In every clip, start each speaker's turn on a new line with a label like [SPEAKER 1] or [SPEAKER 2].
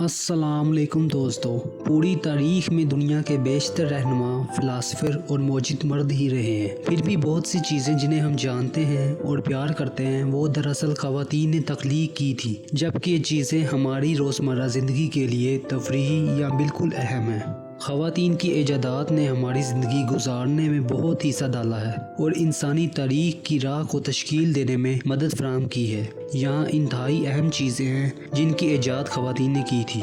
[SPEAKER 1] السلام علیکم دوستو، پوری تاریخ میں دنیا کے بیشتر رہنما فلاسفر اور موجد مرد ہی رہے ہیں۔ پھر بھی بہت سی چیزیں جنہیں ہم جانتے ہیں اور پیار کرتے ہیں وہ دراصل خواتین نے تخلیق کی تھی، جبکہ یہ چیزیں ہماری روزمرہ زندگی کے لیے تفریحی یا بالکل اہم ہیں۔ خواتین کی ایجادات نے ہماری زندگی گزارنے میں بہت حصہ ڈالا ہے اور انسانی تاریخ کی راہ کو تشکیل دینے میں مدد فراہم کی ہے۔ یہاں انتہائی اہم چیزیں ہیں جن کی ایجاد خواتین نے کی تھی۔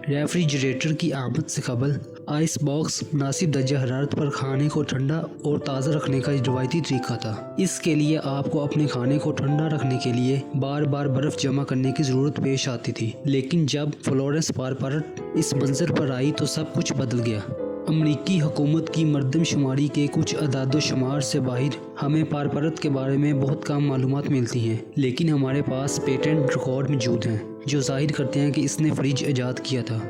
[SPEAKER 1] ریفریجریٹر کی آمد سے قبل آئس باکس مناسب درجہ حرارت پر کھانے کو ٹھنڈا اور تازہ رکھنے کا روایتی طریقہ تھا۔ اس کے لیے آپ کو اپنے کھانے کو ٹھنڈا رکھنے کے لیے بار بار برف جمع کرنے کی ضرورت پیش آتی تھی، لیکن جب فلورنس پارپرٹ اس منظر پر آئی تو سب کچھ بدل گیا۔ امریکی حکومت کی مردم شماری کے کچھ اعداد و شمار سے باہر ہمیں پارپرت کے بارے میں بہت کم معلومات ملتی ہیں، لیکن ہمارے پاس پیٹنٹ ریکارڈ موجود ہیں جو ظاہر کرتے ہیں کہ اس نے فریج ایجاد کیا تھا۔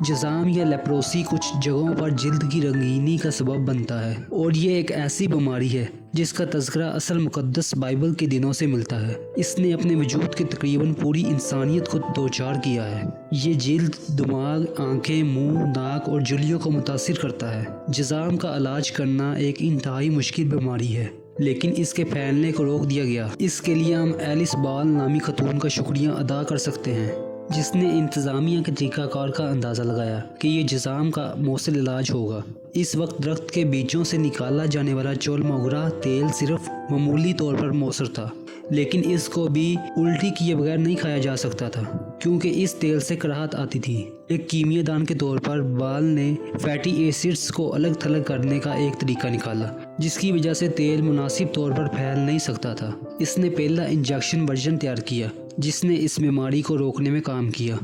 [SPEAKER 1] جذام یا لیپروسی کچھ جگہوں پر جلد کی رنگینی کا سبب بنتا ہے، اور یہ ایک ایسی بیماری ہے جس کا تذکرہ اصل مقدس بائبل کے دنوں سے ملتا ہے۔ اس نے اپنے وجود کے تقریباً پوری انسانیت کو دوچار کیا ہے۔ یہ جلد، دماغ، آنکھیں، منہ، ناک اور جھلیوں کو متاثر کرتا ہے۔ جذام کا علاج کرنا ایک انتہائی مشکل بیماری ہے، لیکن اس کے پھیلنے کو روک دیا گیا۔ اس کے لیے ہم ایلس بال نامی خاتون کا شکریہ ادا کر سکتے ہیں، جس نے انتظامیہ کے طریقہ کار کا اندازہ لگایا کہ یہ جذام کا مؤثر علاج ہوگا۔ اس وقت درخت کے بیجوں سے نکالا جانے والا چول موگرا تیل صرف معمولی طور پر مؤثر تھا، لیکن اس کو بھی الٹی کیے بغیر نہیں کھایا جا سکتا تھا کیونکہ اس تیل سے کراہت آتی تھی۔ ایک کیمیاء دان کے طور پر بال نے فیٹی ایسڈز کو الگ تھلگ کرنے کا ایک طریقہ نکالا، جس کی وجہ سے تیل مناسب طور پر پھیل نہیں سکتا تھا۔ اس نے پہلا انجیکشن ورژن تیار کیا جس نے اس بیماری کو روکنے میں کام کیا۔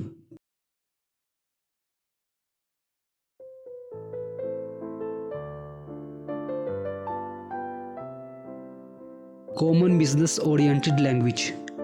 [SPEAKER 1] کامن بزنس اورینٹڈ لینگویج،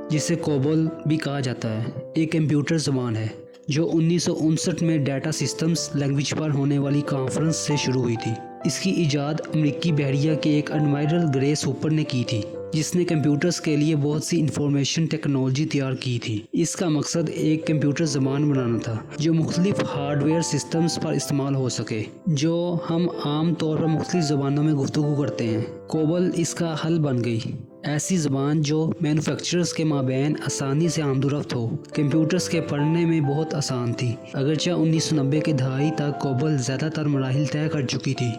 [SPEAKER 1] جسے کوبول بھی کہا جاتا ہے، ایک کمپیوٹر زبان ہے جو 1959 میں ڈیٹا سسٹمز لینگویج پر ہونے والی کانفرنس سے شروع ہوئی تھی۔ اس کی ایجاد امریکی بحریہ کے ایک ایڈمرل گریس ہوپر نے کی تھی، جس نے کمپیوٹرز کے لیے بہت سی انفارمیشن ٹیکنالوجی تیار کی تھی۔ اس کا مقصد ایک کمپیوٹر زبان بنانا تھا جو مختلف ہارڈ ویئر سسٹمز پر استعمال ہو سکے، جو ہم عام طور پر مختلف زبانوں میں گفتگو کرتے ہیں۔ کوبل اس کا حل بن گئی، ایسی زبان جو مینوفیکچررز کے مابین آسانی سے آمد و رفت ہو، کمپیوٹرز کے پڑھنے میں بہت آسان تھی۔ اگرچہ 1990 کے دہائی تک کوبل زیادہ تر مراحل طے کر چکی تھی،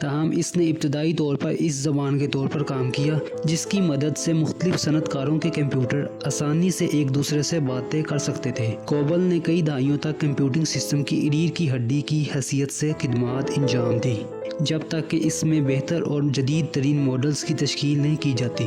[SPEAKER 1] تاہم اس نے ابتدائی طور پر اس زبان کے طور پر کام کیا جس کی مدد سے مختلف صنعت کاروں کے کمپیوٹر آسانی سے ایک دوسرے سے باتیں کر سکتے تھے۔ کوبل نے کئی دہائیوں تک کمپیوٹنگ سسٹم کی ریڑھ کی ہڈی کی حیثیت سے خدمات انجام دی، جب تک کہ اس میں بہتر اور جدید ترین ماڈلز کی تشکیل نہیں کی جاتی۔